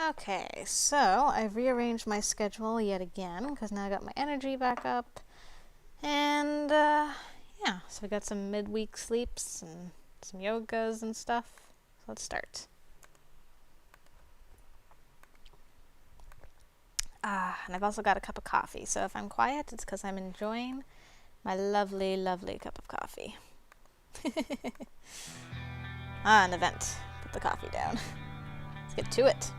Okay, so I've rearranged my schedule yet again because now I got my energy back up. And, yeah, so I got some midweek sleeps and some yogas and stuff. So let's start. And I've also got a cup of coffee, so if I'm quiet, it's because I'm enjoying my lovely, lovely cup of coffee. An event. Put the coffee down. Let's get to it.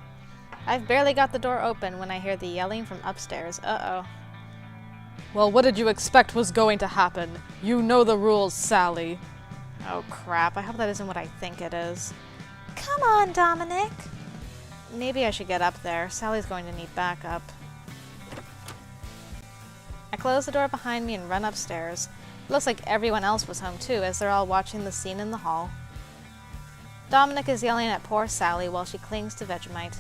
I've barely got the door open when I hear the yelling from upstairs. Uh-oh. Well, what did you expect was going to happen? You know the rules, Sally. Oh crap, I hope that isn't what I think it is. Come on, Dominic. Maybe I should get up there. Sally's going to need backup. I close the door behind me and run upstairs. It looks like everyone else was home too, as they're all watching the scene in the hall. Dominic is yelling at poor Sally while she clings to Vegemite.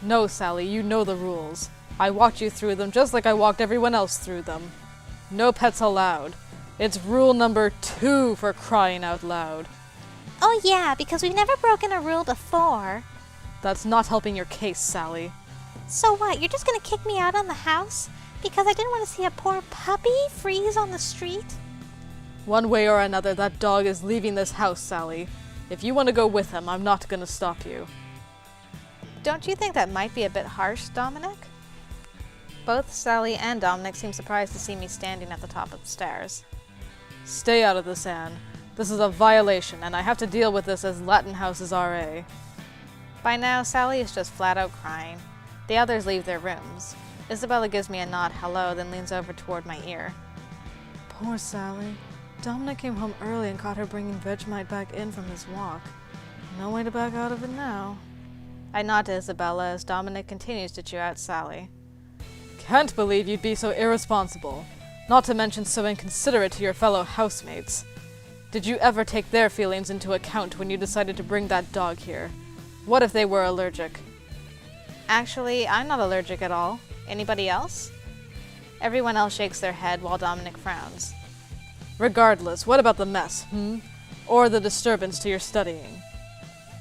No, Sally, you know the rules. I walked you through them just like I walked everyone else through them. No pets allowed. It's rule number 2 for crying out loud. Oh yeah, because we've never broken a rule before. That's not helping your case, Sally. So what, you're just gonna kick me out on the house? Because I didn't want to see a poor puppy freeze on the street? One way or another, that dog is leaving this house, Sally. If you want to go with him, I'm not gonna stop you. Don't you think that might be a bit harsh, Dominic? Both Sally and Dominic seem surprised to see me standing at the top of the stairs. Stay out of this, Anne. This is a violation, and I have to deal with this as Latin House's RA. By now, Sally is just flat out crying. The others leave their rooms. Isabella gives me a nod hello, then leans over toward my ear. Poor Sally. Dominic came home early and caught her bringing Vegemite back in from his walk. No way to back out of it now. I nod to Isabella as Dominic continues to chew out Sally. Can't believe you'd be so irresponsible. Not to mention so inconsiderate to your fellow housemates. Did you ever take their feelings into account when you decided to bring that dog here? What if they were allergic? Actually, I'm not allergic at all. Anybody else? Everyone else shakes their head while Dominic frowns. Regardless, what about the mess, Or the disturbance to your studying?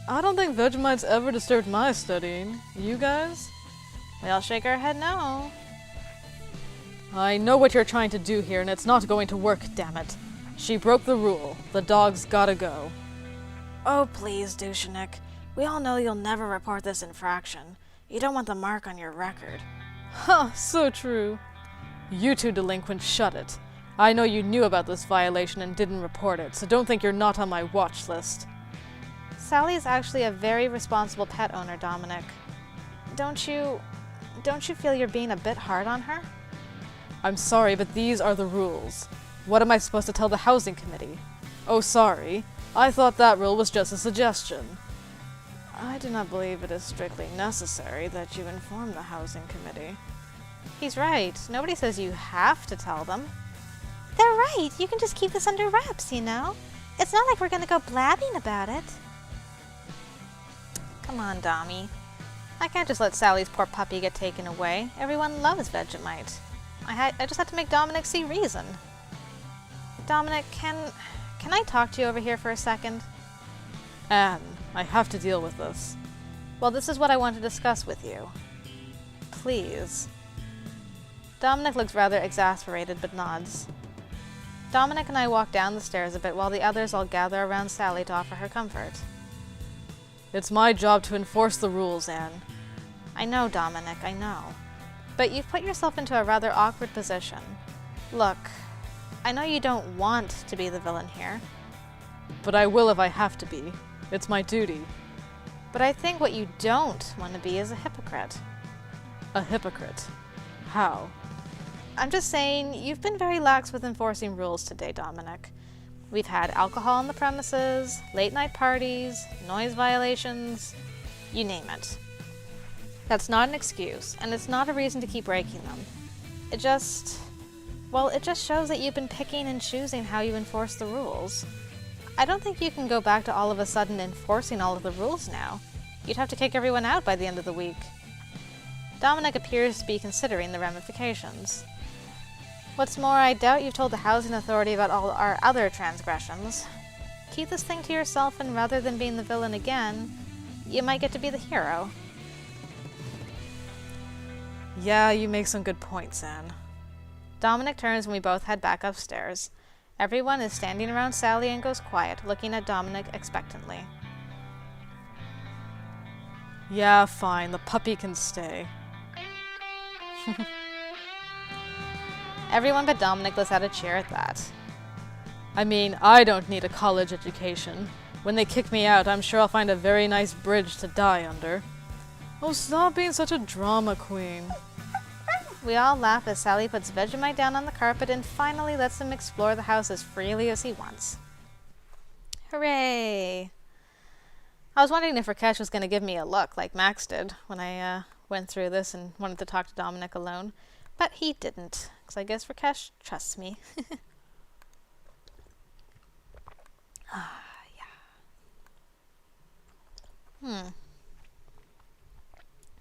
I don't think Vegemite's ever disturbed my studying. You guys? We all shake our head no. I know what you're trying to do here, and it's not going to work, damn it. She broke the rule. The dog's gotta go. Oh, please, Dushanik. We all know you'll never report this infraction. You don't want the mark on your record. Huh, so true. You two delinquents, shut it. I know you knew about this violation and didn't report it, so don't think you're not on my watch list. Sally is actually a very responsible pet owner, Dominic. Don't you feel you're being a bit hard on her? I'm sorry, but these are the rules. What am I supposed to tell the housing committee? Oh, sorry. I thought that rule was just a suggestion. I do not believe it is strictly necessary that you inform the housing committee. He's right. Nobody says you have to tell them. They're right. You can just keep this under wraps, you know? It's not like we're gonna go blabbing about it. Come on, Dommy. I can't just let Sally's poor puppy get taken away. Everyone loves Vegemite. I just had to make Dominic see reason. Dominic, can I talk to you over here for a second? Anne, I have to deal with this. Well, this is what I want to discuss with you. Please. Dominic looks rather exasperated but nods. Dominic and I walk down the stairs a bit while the others all gather around Sally to offer her comfort. It's my job to enforce the rules, Anne. I know, Dominic, I know. But you've put yourself into a rather awkward position. Look, I know you don't want to be the villain here. But I will if I have to be. It's my duty. But I think what you don't want to be is a hypocrite. A hypocrite? How? I'm just saying, you've been very lax with enforcing rules today, Dominic. We've had alcohol on the premises, late-night parties, noise violations, you name it. That's not an excuse, and it's not a reason to keep breaking them. It just shows that you've been picking and choosing how you enforce the rules. I don't think you can go back to all of a sudden enforcing all of the rules now. You'd have to kick everyone out by the end of the week. Dominic appears to be considering the ramifications. What's more, I doubt you've told the housing authority about all our other transgressions. Keep this thing to yourself, and rather than being the villain again, you might get to be the hero. Yeah, you make some good points, Anne. Dominic turns and we both head back upstairs. Everyone is standing around Sally and goes quiet, looking at Dominic expectantly. Yeah, fine, the puppy can stay. Everyone but Dominic lets out a cheer at that. I mean, I don't need a college education. When they kick me out, I'm sure I'll find a very nice bridge to die under. Oh, stop being such a drama queen. We all laugh as Sally puts Vegemite down on the carpet and finally lets him explore the house as freely as he wants. Hooray! I was wondering if Rakesh was going to give me a look like Max did when I went through this and wanted to talk to Dominic alone, but he didn't, because I guess Rakesh trusts me.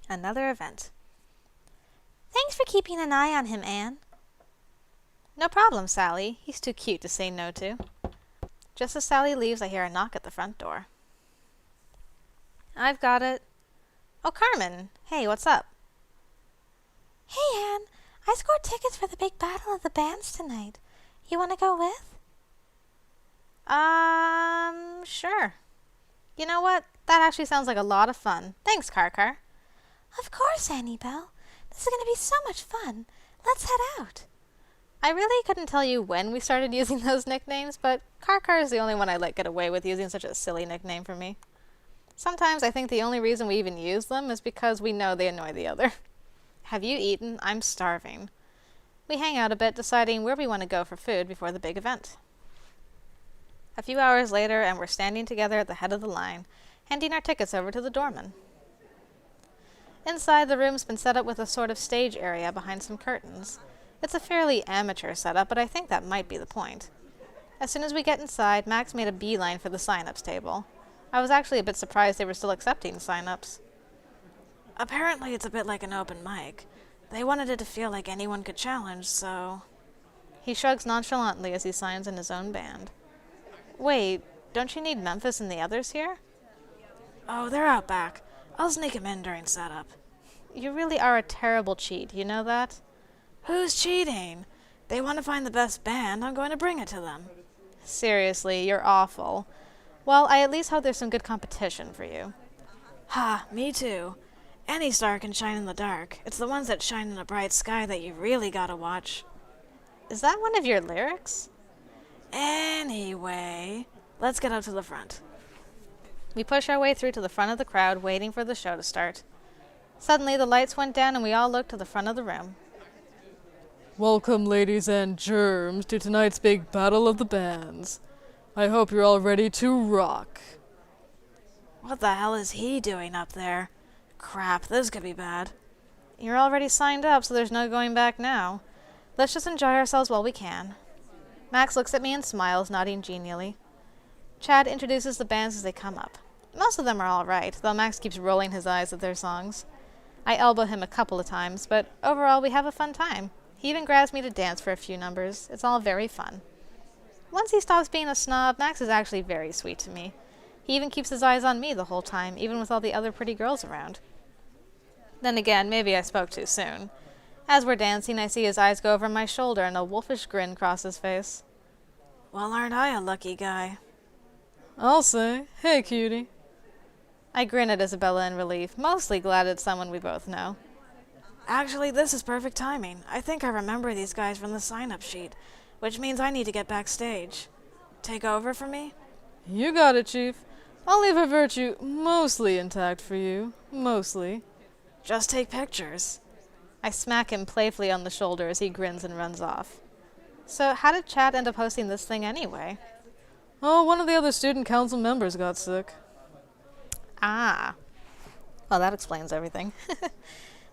Another event. Thanks for keeping an eye on him, Anne. No problem, Sally. He's too cute to say no to. Just as Sally leaves, I hear a knock at the front door. I've got it. Oh, Carmen. Hey, what's up? Hey, Anne. I scored tickets for the big battle of the bands tonight. You want to go with? Sure. You know what? That actually sounds like a lot of fun. Thanks, Car. Of course, Annie Belle. This is going to be so much fun. Let's head out. I really couldn't tell you when we started using those nicknames, but Car is the only one I let get away with using such a silly nickname for me. Sometimes I think the only reason we even use them is because we know they annoy the other. Have you eaten? I'm starving. We hang out a bit, deciding where we want to go for food before the big event. A few hours later, and we're standing together at the head of the line, handing our tickets over to the doorman. Inside, the room's been set up with a sort of stage area behind some curtains. It's a fairly amateur setup, but I think that might be the point. As soon as we get inside, Max made a beeline for the sign-ups table. I was actually a bit surprised they were still accepting sign-ups. Apparently it's a bit like an open mic. They wanted it to feel like anyone could challenge, so... He shrugs nonchalantly as he signs in his own band. Wait, don't you need Memphis and the others here? Oh, they're out back. I'll sneak 'em in during setup. You really are a terrible cheat, you know that? Who's cheating? They want to find the best band, I'm going to bring it to them. Seriously, you're awful. Well, I at least hope there's some good competition for you. Ha, me too. Any star can shine in the dark. It's the ones that shine in a bright sky that you really gotta watch. Is that one of your lyrics? Anyway, let's get up to the front. We push our way through to the front of the crowd, waiting for the show to start. Suddenly, the lights went down and we all looked to the front of the room. Welcome, ladies and germs, to tonight's big battle of the bands. I hope you're all ready to rock. What the hell is he doing up there? Crap, this could be bad. You're already signed up, so there's no going back now. Let's just enjoy ourselves while we can. Max looks at me and smiles, nodding genially. Chad introduces the bands as they come up. Most of them are all right, though Max keeps rolling his eyes at their songs. I elbow him a couple of times, but overall we have a fun time. He even grabs me to dance for a few numbers. It's all very fun. Once he stops being a snob, Max is actually very sweet to me. He even keeps his eyes on me the whole time, even with all the other pretty girls around. Then again, maybe I spoke too soon. As we're dancing, I see his eyes go over my shoulder and a wolfish grin cross his face. Well, aren't I a lucky guy? I'll say, hey, cutie. I grin at Isabella in relief, mostly glad it's someone we both know. Actually, this is perfect timing. I think I remember these guys from the sign-up sheet, which means I need to get backstage. Take over for me? You got it, Chief. I'll leave her virtue mostly intact for you. Mostly. Just take pictures. I smack him playfully on the shoulder as he grins and runs off. So how did Chad end up hosting this thing anyway? Oh, one of the other student council members got sick. Ah. Well, that explains everything.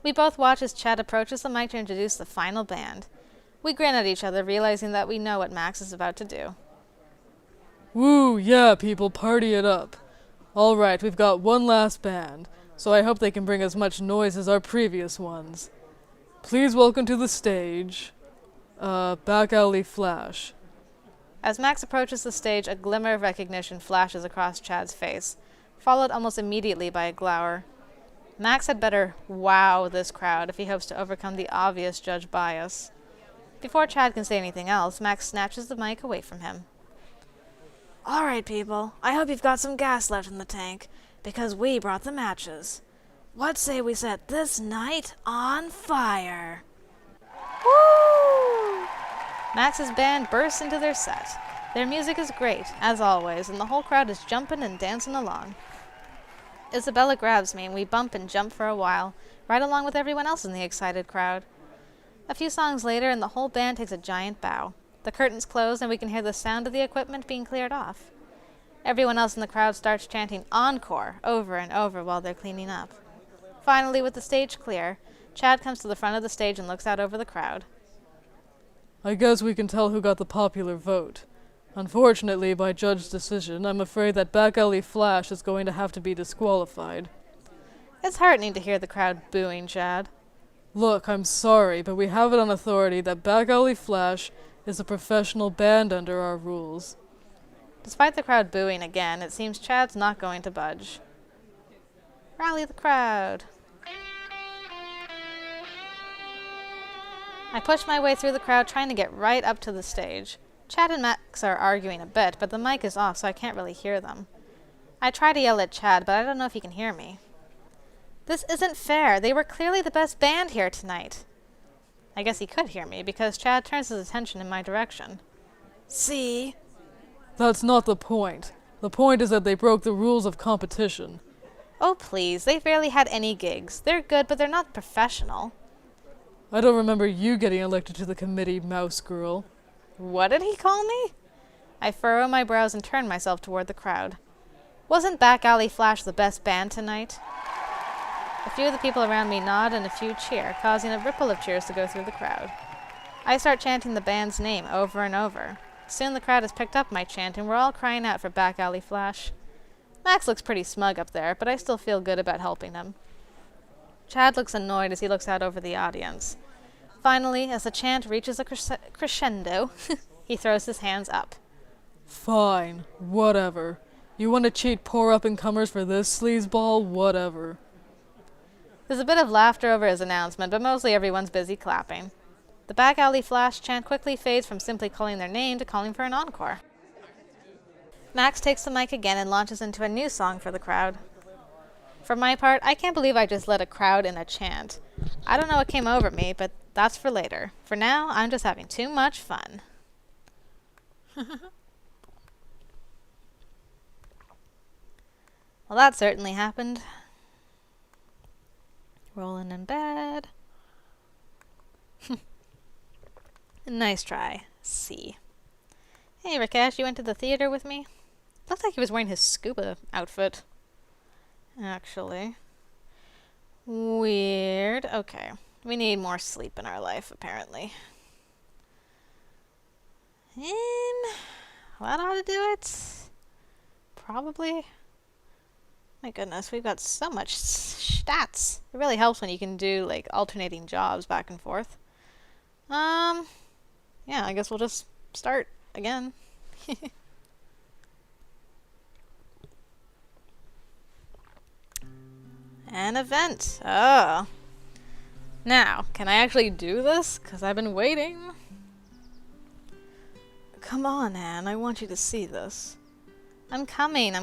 We both watch as Chad approaches the mic to introduce the final band. We grin at each other, realizing that we know what Max is about to do. Woo, yeah, people, party it up. All right, we've got one last band, so I hope they can bring as much noise as our previous ones. Please welcome to the stage, Back Alley Flash. As Max approaches the stage, a glimmer of recognition flashes across Chad's face, followed almost immediately by a glower. Max had better wow this crowd if he hopes to overcome the obvious judge bias. Before Chad can say anything else, Max snatches the mic away from him. All right, people. I hope you've got some gas left in the tank, because we brought the matches. What say we set this night on fire? Woo! Max's band bursts into their set. Their music is great, as always, and the whole crowd is jumping and dancing along. Isabella grabs me, and we bump and jump for a while, right along with everyone else in the excited crowd. A few songs later, and the whole band takes a giant bow. The curtains close, and we can hear the sound of the equipment being cleared off. Everyone else in the crowd starts chanting "Encore" over and over while they're cleaning up. Finally, with the stage clear, Chad comes to the front of the stage and looks out over the crowd. I guess we can tell who got the popular vote. Unfortunately, by judge decision, I'm afraid that Back Alley Flash is going to have to be disqualified. It's heartening to hear the crowd booing Chad. Look, I'm sorry, but we have it on authority that Back Alley Flash is a professional band under our rules. Despite the crowd booing again, it seems Chad's not going to budge. Rally the crowd. I push my way through the crowd, trying to get right up to the stage. Chad and Max are arguing a bit, but the mic is off, so I can't really hear them. I try to yell at Chad, but I don't know if he can hear me. This isn't fair. They were clearly the best band here tonight. I guess he could hear me, because Chad turns his attention in my direction. See? That's not the point. The point is that they broke the rules of competition. Oh, please. They've barely had any gigs. They're good, but they're not professional. I don't remember you getting elected to the committee, mouse girl. What did he call me? I furrow my brows and turn myself toward the crowd. Wasn't Back Alley Flash the best band tonight? A few of the people around me nod and a few cheer, causing a ripple of cheers to go through the crowd. I start chanting the band's name over and over. Soon the crowd has picked up my chant and we're all crying out for Back Alley Flash. Max looks pretty smug up there, but I still feel good about helping him. Chad looks annoyed as he looks out over the audience. Finally, as the chant reaches a crescendo, he throws his hands up. Fine, whatever. You want to cheat poor up-and-comers for this sleazeball? Whatever. There's a bit of laughter over his announcement, but mostly everyone's busy clapping. The Back Alley Flash chant quickly fades from simply calling their name to calling for an encore. Max takes the mic again and launches into a new song for the crowd. For my part, I can't believe I just led a crowd in a chant. I don't know what came over me, but that's for later. For now, I'm just having too much fun. Well, that certainly happened. Rolling in bed. Nice try. C. Hey, Rakesh, you went to the theater with me? Looked like he was wearing his scuba outfit. Actually. Weird. Okay. We need more sleep in our life, apparently. What ought to do it? Probably. My goodness, we've got so much stats. It really helps when you can do, like, alternating jobs back and forth. Yeah, I guess we'll just start again. An event. Oh. Now, can I actually do this? 'Cause I've been waiting. Come on, Anne. I want you to see this. I'm coming.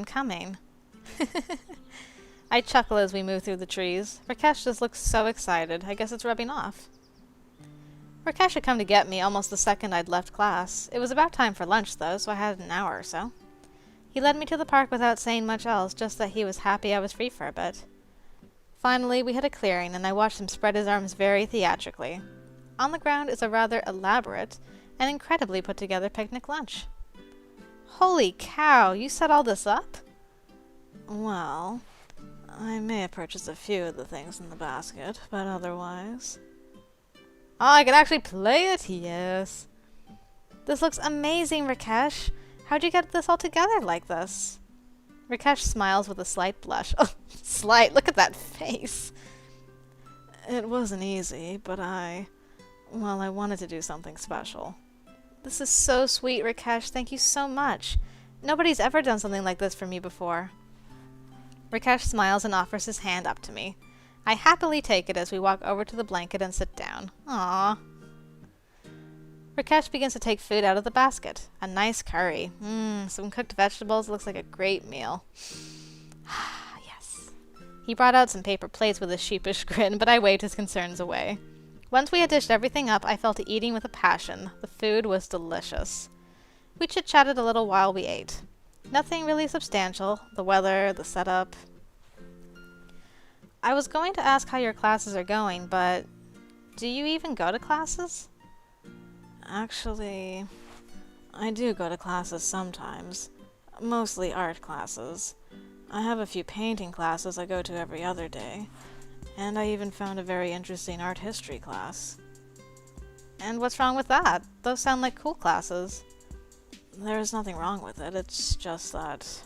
I chuckle as we move through the trees. Rakesh just looks so excited. I guess it's rubbing off. Rakesh had come to get me almost the second I'd left class. It was about time for lunch, though, so I had an hour or so. He led me to the park without saying much else, just that he was happy I was free for a bit. Finally, we hit a clearing, and I watched him spread his arms very theatrically. On the ground is a rather elaborate and incredibly put-together picnic lunch. Holy cow, you set all this up? Well, I may have purchased a few of the things in the basket, but otherwise... Oh, I can actually play it? Yes. This looks amazing, Rakesh. How'd you get this all together like this? Rakesh smiles with a slight blush. Oh, slight. Look at that face. It wasn't easy, but I wanted to do something special. This is so sweet, Rakesh. Thank you so much. Nobody's ever done something like this for me before. Rakesh smiles and offers his hand up to me. I happily take it as we walk over to the blanket and sit down. Aww. Rakesh begins to take food out of the basket. A nice curry. Some cooked vegetables. Looks like a great meal. Yes. He brought out some paper plates with a sheepish grin, but I waved his concerns away. Once we had dished everything up, I fell to eating with a passion. The food was delicious. We chit-chatted a little while we ate. Nothing really substantial. The weather, the setup. I was going to ask how your classes are going, but do you even go to classes? Actually, I do go to classes sometimes. Mostly art classes. I have a few painting classes I go to every other day. And I even found a very interesting art history class. And what's wrong with that? Those sound like cool classes. There's nothing wrong with it, it's just that...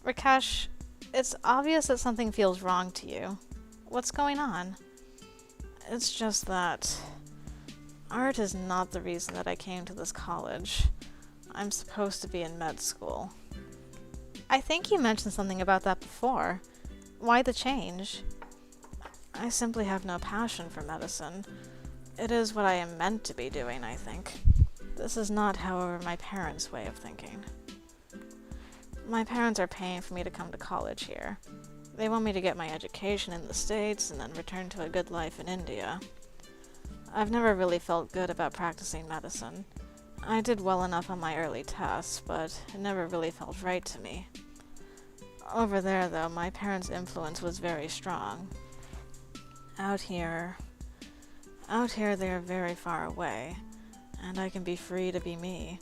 Rakesh, it's obvious that something feels wrong to you. What's going on? It's just that... art is not the reason that I came to this college. I'm supposed to be in med school. I think you mentioned something about that before. Why the change? I simply have no passion for medicine. It is what I am meant to be doing, I think. This is not, however, my parents' way of thinking. My parents are paying for me to come to college here. They want me to get my education in the States and then return to a good life in India. I've never really felt good about practicing medicine. I did well enough on my early tests, but it never really felt right to me. Over there, though, my parents' influence was very strong. Out here they are very far away, and I can be free to be me.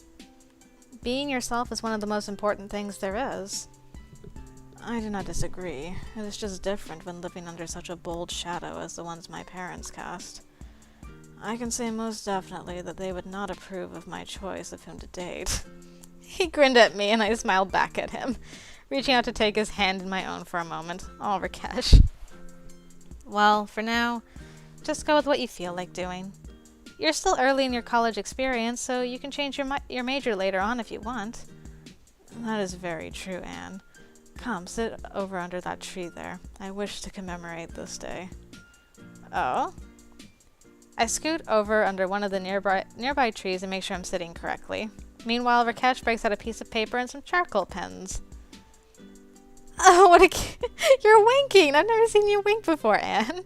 Being yourself is one of the most important things there is. I do not disagree. It is just different when living under such a bold shadow as the ones my parents cast. I can say most definitely that they would not approve of my choice of whom to date. He grinned at me and I smiled back at him, reaching out to take his hand in my own for a moment. Oh, Rakesh. Well, for now, just go with what you feel like doing. You're still early in your college experience, so you can change your major later on if you want. That is very true, Anne. Come, sit over under that tree there. I wish to commemorate this day. Oh? I scoot over under one of the nearby trees and make sure I'm sitting correctly. Meanwhile, Rakesh breaks out a piece of paper and some charcoal pens. Oh, you're winking! I've never seen you wink before, Anne.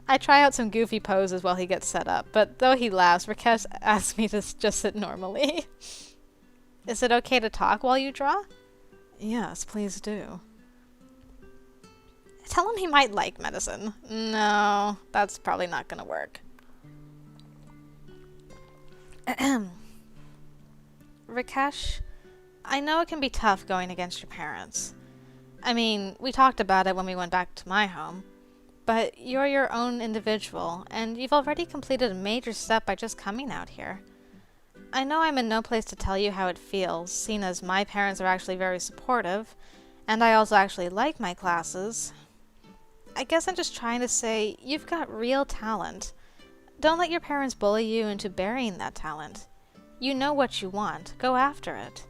I try out some goofy poses while he gets set up, but though he laughs, Rakesh asks me to just sit normally. Is it okay to talk while you draw? Yes, please do. Tell him he might like medicine. No, that's probably not gonna work. Rakesh, I know it can be tough going against your parents. I mean, we talked about it when we went back to my home. But you're your own individual, and you've already completed a major step by just coming out here. I know I'm in no place to tell you how it feels, seeing as my parents are actually very supportive, and I also actually like my classes. I guess I'm just trying to say, you've got real talent. Don't let your parents bully you into burying that talent. You know what you want. Go after it.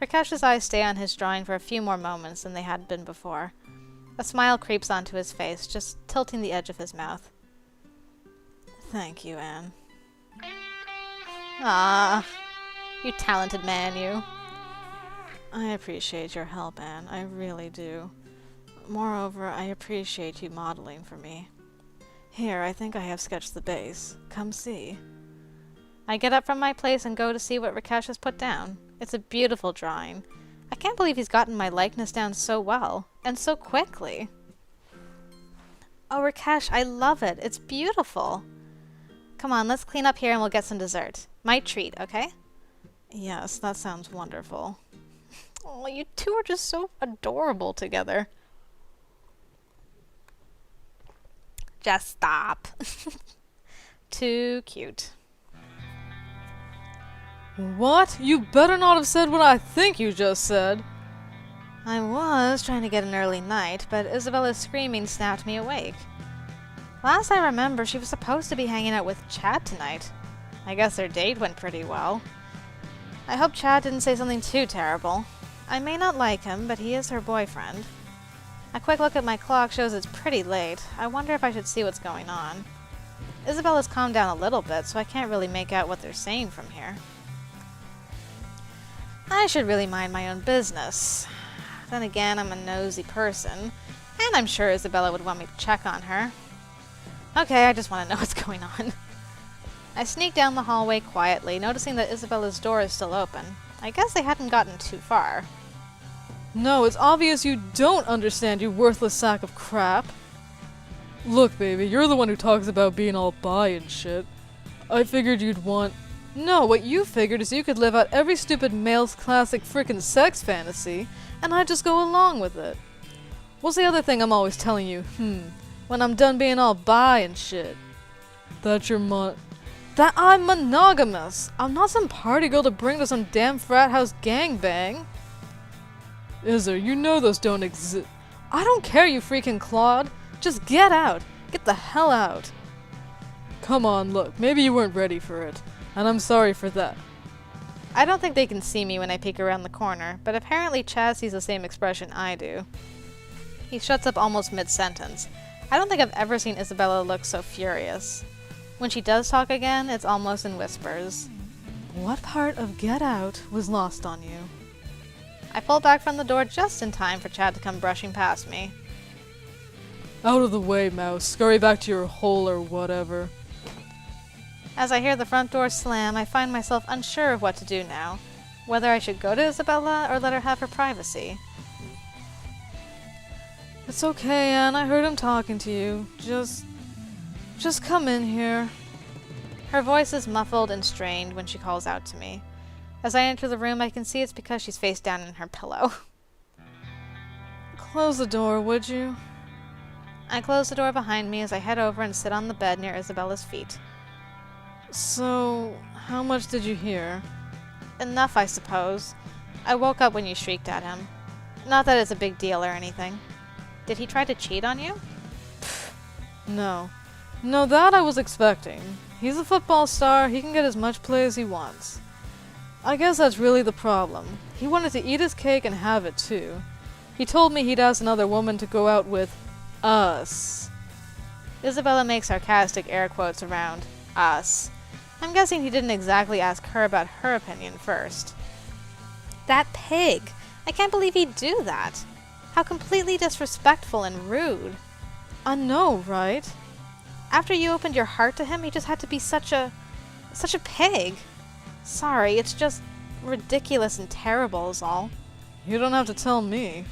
Rakesh's eyes stay on his drawing for a few more moments than they had been before. A smile creeps onto his face, just tilting the edge of his mouth. Thank you, Anne. Ah, you talented man, you. I appreciate your help, Anne. I really do. Moreover, I appreciate you modeling for me. Here, I think I have sketched the base. Come see. I get up from my place and go to see what Rakesh has put down. It's a beautiful drawing. I can't believe he's gotten my likeness down so well, and so quickly. Oh, Rakesh, I love it. It's beautiful. Come on, let's clean up here and we'll get some dessert. My treat, okay? Yes, that sounds wonderful. Oh, you two are just so adorable together. Just stop. Too cute. What? You better not have said what I think you just said. I was trying to get an early night, but Isabella's screaming snapped me awake. Last I remember, she was supposed to be hanging out with Chad tonight. I guess their date went pretty well. I hope Chad didn't say something too terrible. I may not like him, but he is her boyfriend. A quick look at my clock shows it's pretty late. I wonder if I should see what's going on. Isabella's calmed down a little bit, so I can't really make out what they're saying from here. I should really mind my own business. Then again, I'm a nosy person, and I'm sure Isabella would want me to check on her. Okay, I just want to know what's going on. I sneak down the hallway quietly, noticing that Isabella's door is still open. I guess they hadn't gotten too far. No, it's obvious you don't understand, you worthless sack of crap. Look, baby, you're the one who talks about being all bi and shit. I figured you'd want... No, what you figured is you could live out every stupid male's classic frickin' sex fantasy, and I'd just go along with it. What's the other thing I'm always telling you? When I'm done being all bi and shit. That I'm monogamous! I'm not some party girl to bring to some damn frat house gangbang! Izzer, you know those don't exist. I don't care, you freaking Claude! Just get out! Get the hell out! Come on, look, maybe you weren't ready for it, and I'm sorry for that. I don't think they can see me when I peek around the corner, but apparently Chaz sees the same expression I do. He shuts up almost mid-sentence. I don't think I've ever seen Isabella look so furious. When she does talk again, it's almost in whispers. What part of get out was lost on you? I pull back from the door just in time for Chad to come brushing past me. Out of the way, Mouse. Scurry back to your hole or whatever. As I hear the front door slam, I find myself unsure of what to do now. Whether I should go to Isabella or let her have her privacy. It's okay, Anne. I heard him talking to you. Just come in here. Her voice is muffled and strained when she calls out to me. As I enter the room, I can see it's because she's face down in her pillow. Close the door, would you? I close the door behind me as I head over and sit on the bed near Isabella's feet. So, how much did you hear? Enough, I suppose. I woke up when you shrieked at him. Not that it's a big deal or anything. Did he try to cheat on you? No. No, that I was expecting. He's a football star, he can get as much play as he wants. I guess that's really the problem. He wanted to eat his cake and have it too. He told me he'd ask another woman to go out with us. Isabella makes sarcastic air quotes around us. I'm guessing he didn't exactly ask her about her opinion first. That pig! I can't believe he'd do that. How completely disrespectful and rude. I know, right? After you opened your heart to him, he just had to be such a pig. Sorry, it's just ridiculous and terrible is all. You don't have to tell me.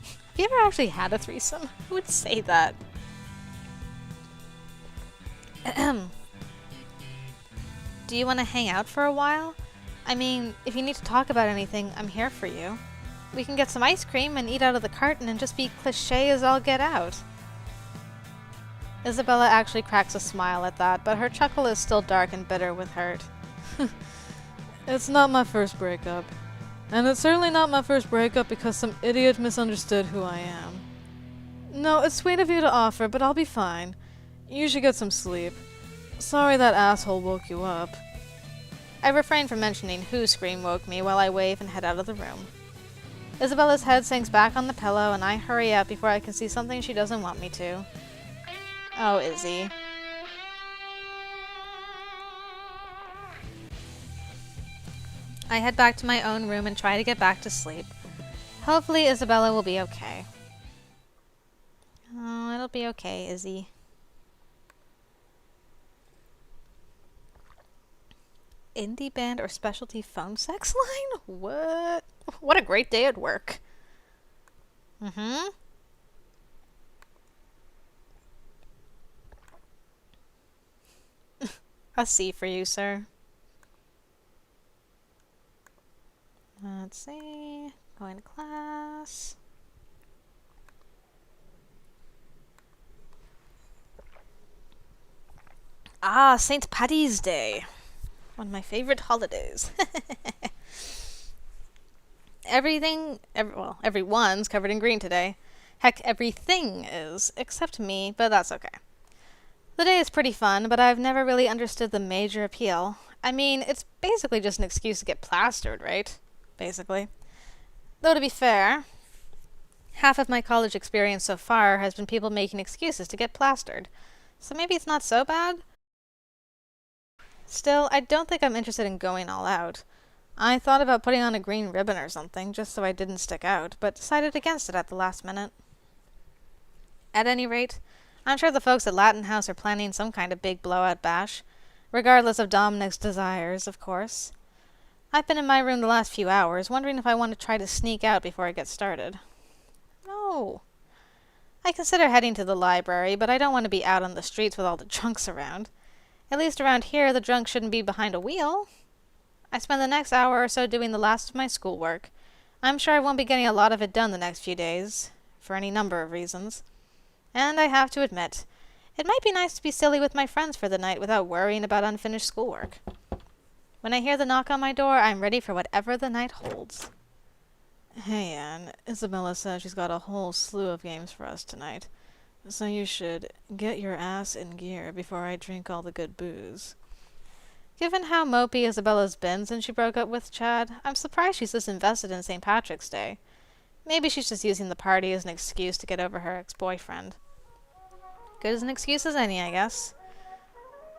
Have you ever actually had a threesome? Who would say that? Do you want to hang out for a while? I mean, if you need to talk about anything, I'm here for you. We can get some ice cream and eat out of the carton and just be cliché as all get out. Isabella actually cracks a smile at that, but her chuckle is still dark and bitter with hurt. It's not my first breakup. And it's certainly not my first breakup because some idiot misunderstood who I am. No, it's sweet of you to offer, but I'll be fine. You should get some sleep. Sorry that asshole woke you up. I refrain from mentioning whose scream woke me while I wave and head out of the room. Isabella's head sinks back on the pillow and I hurry out before I can see something she doesn't want me to. Oh, Izzy. I head back to my own room and try to get back to sleep. Hopefully Isabella will be okay. Oh, it'll be okay, Izzy. Indie band or specialty phone sex line? What? What a great day at work. A C for you, sir. Let's see. Going to class. Ah, St. Paddy's Day. One of my favorite holidays. Everyone's covered in green today. Heck, everything is, except me, but that's okay. The day is pretty fun, but I've never really understood the major appeal. I mean, it's basically just an excuse to get plastered, right? Basically. Though to be fair, Half of my college experience so far has been people making excuses to get plastered, so maybe it's not so bad. Still, I don't think I'm interested in going all out. I thought about putting on a green ribbon or something, just so I didn't stick out, but decided against it at the last minute. At any rate, I'm sure the folks at Latin House are planning some kind of big blowout bash, regardless of Dominic's desires, of course. I've been in my room the last few hours, wondering if I want to try to sneak out before it gets started. No. I consider heading to the library, but I don't want to be out on the streets with all the drunks around. At least around here, the drunk shouldn't be behind a wheel. I spend the next hour or so doing the last of my schoolwork. I'm sure I won't be getting a lot of it done the next few days, for any number of reasons. And I have to admit, it might be nice to be silly with my friends for the night without worrying about unfinished schoolwork. When I hear the knock on my door, I'm ready for whatever the night holds. Hey, Anne. Isabella says she's got a whole slew of games for us tonight, so you should get your ass in gear before I drink all the good booze. Given how mopey Isabella's been since she broke up with Chad, I'm surprised she's this invested in St. Patrick's Day. Maybe she's just using the party as an excuse to get over her ex-boyfriend. Good as an excuse as any, I guess.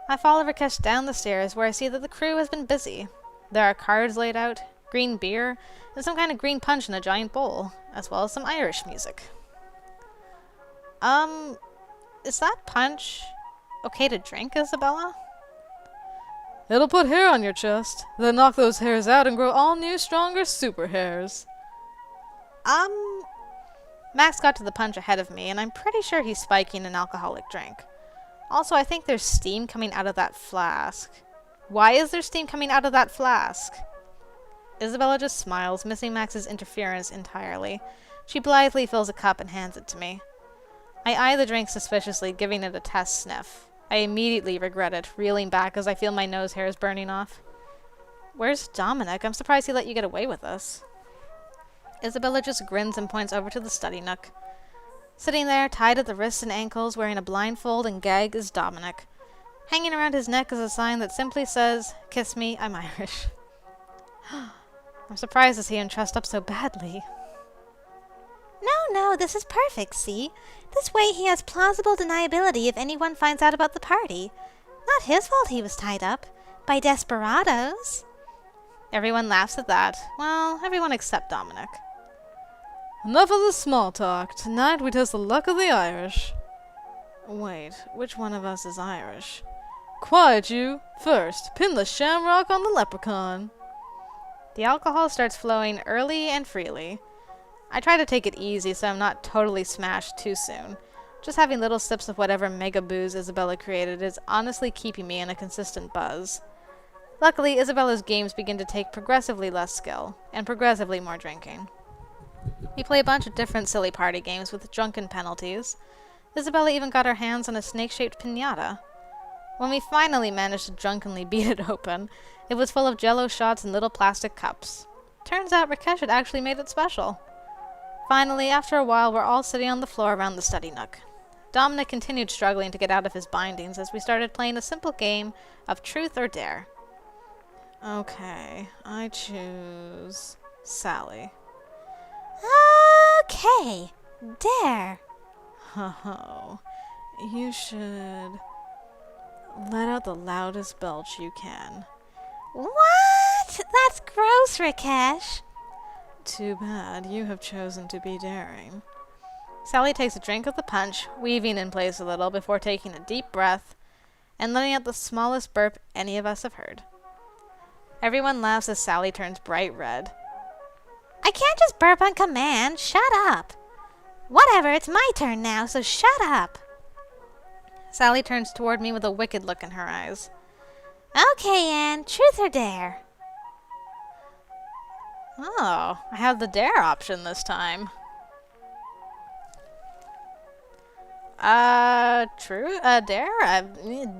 I follow Rakesh down the stairs, where I see that the crew has been busy. There are cards laid out, green beer, and some kind of green punch in a giant bowl, as well as some Irish music. Is that punch okay to drink, Isabella? It'll put hair on your chest, then knock those hairs out and grow all new, stronger super hairs. Max got to the punch ahead of me, and I'm pretty sure he's spiking an alcoholic drink. Also, I think there's steam coming out of that flask. Why is there steam coming out of that flask? Isabella just smiles, missing Max's interference entirely. She blithely fills a cup and hands it to me. I eye the drink suspiciously, giving it a test sniff. I immediately regret it, reeling back as I feel my nose hairs burning off. Where's Dominic? I'm surprised he let you get away with this. Isabella just grins and points over to the study nook. Sitting there, tied at the wrists and ankles, wearing a blindfold and gag, is Dominic. Hanging around his neck is a sign that simply says, "Kiss me, I'm Irish." I'm surprised to see him trussed up so badly. No, this is perfect, see? This way he has plausible deniability if anyone finds out about the party. Not his fault he was tied up. By desperados. Everyone laughs at that. Well, everyone except Dominic. Enough of the small talk. Tonight we test the luck of the Irish. Wait, which one of us is Irish? Quiet, you! First, pin the shamrock on the leprechaun. The alcohol starts flowing early and freely. I try to take it easy so I'm not totally smashed too soon. Just having little sips of whatever mega booze Isabella created is honestly keeping me in a consistent buzz. Luckily, Isabella's games begin to take progressively less skill, and progressively more drinking. We play a bunch of different silly party games with drunken penalties. Isabella even got her hands on a snake-shaped piñata. When we finally managed to drunkenly beat it open, it was full of Jell-O shots in little plastic cups. Turns out Rakesh had actually made it special. Finally, after a while, we're all sitting on the floor around the study nook. Dominic continued struggling to get out of his bindings as we started playing a simple game of truth or dare. Okay, I choose Sally. Okay, dare. Oh, you should let out the loudest belch you can. What? That's gross, Rakesh. Too bad you have chosen to be daring. Sally takes a drink of the punch, weaving in place a little before taking a deep breath and letting out the smallest burp any of us have heard. Everyone laughs as Sally turns bright red. I can't just burp on command. Shut up. Whatever, it's my turn now, so shut up. Sally turns toward me with a wicked look in her eyes. Okay, Anne, truth or dare? Oh, I have the dare option this time.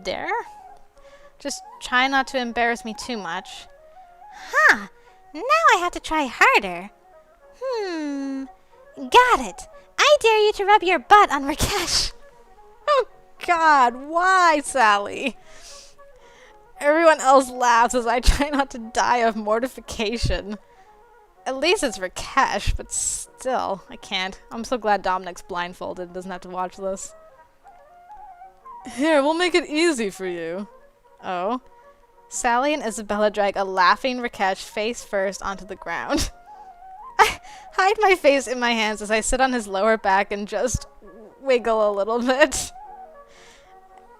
Dare? Just try not to embarrass me too much. Huh, now I have to try harder. Got it. I dare you to rub your butt on Rakesh. Oh God, why, Sally? Everyone else laughs as I try not to die of mortification. At least it's Rakesh, but still, I can't. I'm so glad Dominic's blindfolded and doesn't have to watch this. Here, we'll make it easy for you. Oh. Sally and Isabella drag a laughing Rakesh face first onto the ground. I hide my face in my hands as I sit on his lower back and just wiggle a little bit.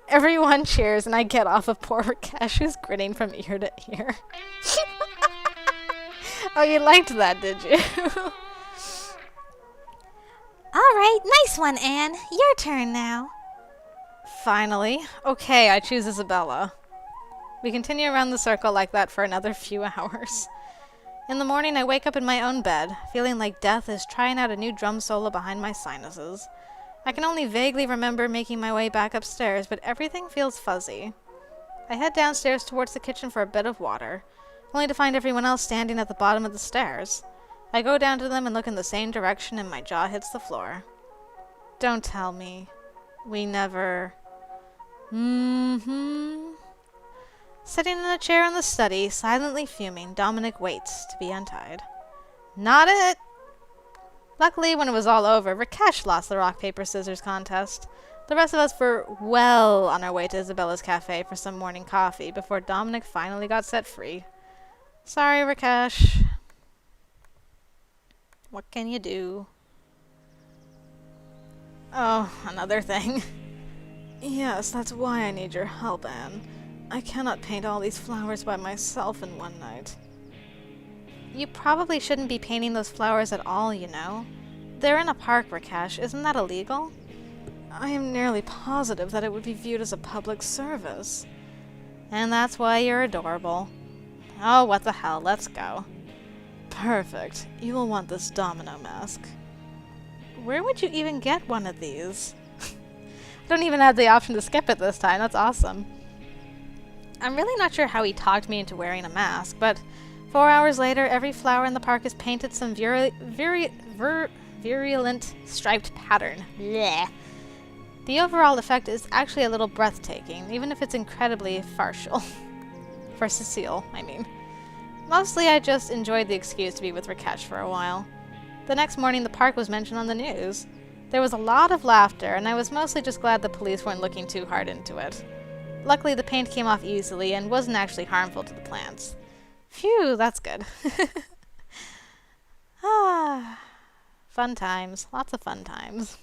Everyone cheers and I get off of poor Rakesh, who's grinning from ear to ear. Oh, you liked that, did you? All right, nice one, Anne. Your turn now. Finally. Okay, I choose Isabella. We continue around the circle like that for another few hours. In the morning, I wake up in my own bed, feeling like death is trying out a new drum solo behind my sinuses. I can only vaguely remember making my way back upstairs, but everything feels fuzzy. I head downstairs towards the kitchen for a bit of water, only to find everyone else standing at the bottom of the stairs. I go down to them and look in the same direction and my jaw hits the floor. Don't tell me. We never... Sitting in a chair in the study, silently fuming, Dominic waits to be untied. Not it! Luckily, when it was all over, Rakesh lost the rock, paper, scissors contest. The rest of us were well on our way to Isabella's cafe for some morning coffee before Dominic finally got set free. Sorry, Rakesh. What can you do? Oh, another thing. Yes, that's why I need your help, Anne. I cannot paint all these flowers by myself in one night. You probably shouldn't be painting those flowers at all, you know. They're in a park, Rakesh. Isn't that illegal? I am nearly positive that it would be viewed as a public service. And that's why you're adorable. Oh, what the hell. Let's go. Perfect. You will want this domino mask. Where would you even get one of these? I don't even have the option to skip it this time. That's awesome. I'm really not sure how he talked me into wearing a mask, but 4 hours later, every flower in the park is painted some virulent striped pattern. Blech. The overall effect is actually a little breathtaking, even if it's incredibly farcical. For Cecile, I mean. Mostly I just enjoyed the excuse to be with Rakesh for a while. The next morning the park was mentioned on the news. There was a lot of laughter, and I was mostly just glad the police weren't looking too hard into it. Luckily the paint came off easily and wasn't actually harmful to the plants. Phew, that's good. Fun times. Lots of fun times.